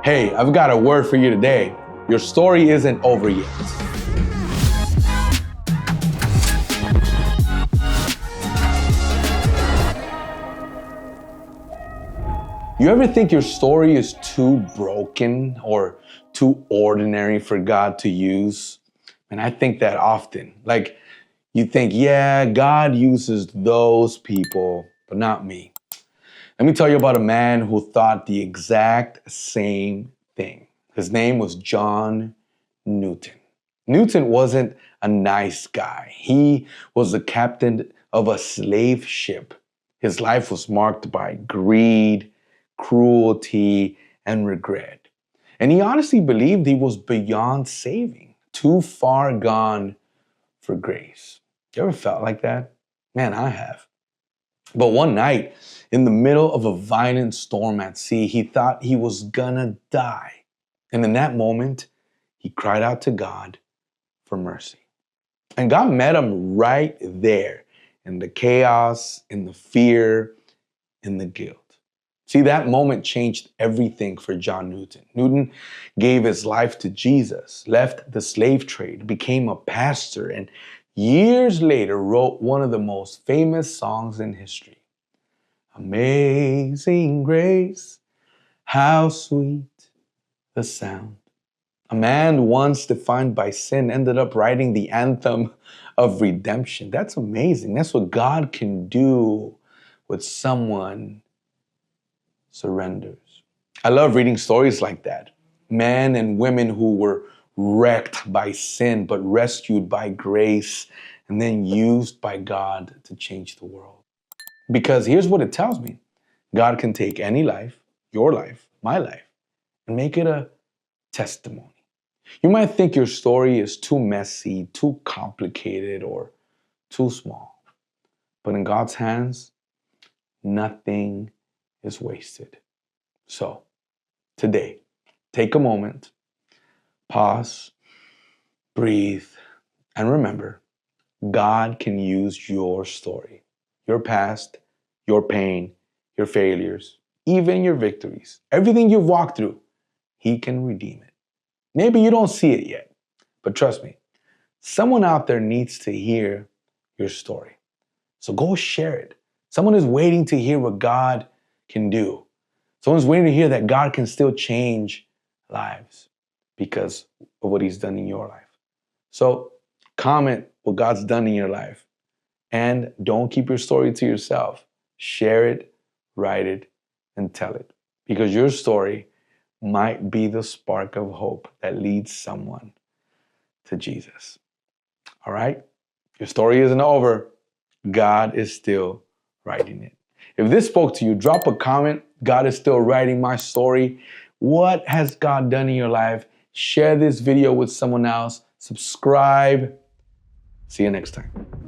Hey, I've got a word for you today. Your story isn't over yet. You ever think your story is too broken or too ordinary for God to use? And I think that often. Like, you think, yeah, God uses those people, but not me. Let me tell you about a man who thought the exact same thing. His name was John Newton. Newton wasn't a nice guy. He was the captain of a slave ship. His life was marked by greed, cruelty, and regret. And he honestly believed he was beyond saving, too far gone for grace. You ever felt like that? Man, I have. But one night, in the middle of a violent storm at sea, he thought he was gonna die. And in that moment, he cried out to God for mercy. And God met him right there in the chaos, in the fear, in the guilt. See, that moment changed everything for John Newton. Newton gave his life to Jesus, left the slave trade, became a pastor, and years later wrote one of the most famous songs in history. Amazing grace, how sweet the sound. A man once defined by sin ended up writing the anthem of redemption. That's amazing. That's what God can do with someone surrenders. I love reading stories like that. Men and women who were wrecked by sin, but rescued by grace and then used by God to change the world. Because here's what it tells me. God can take any life, your life, my life, and make it a testimony. You might think your story is too messy, too complicated, or too small. But in God's hands, nothing is wasted. So, today, take a moment, pause, breathe, and remember, God can use your story, your past, your pain, your failures, even your victories, everything you've walked through, He can redeem it. Maybe you don't see it yet, but trust me, someone out there needs to hear your story. So go share it. Someone is waiting to hear what God can do. Someone's waiting to hear that God can still change lives because of what He's done in your life. So comment what God's done in your life. And don't keep your story to yourself. Share it, write it, and tell it. Because your story might be the spark of hope that leads someone to Jesus. All right? Your story isn't over. God is still writing it. If this spoke to you, drop a comment. God is still writing my story. What has God done in your life? Share this video with someone else. Subscribe. See you next time.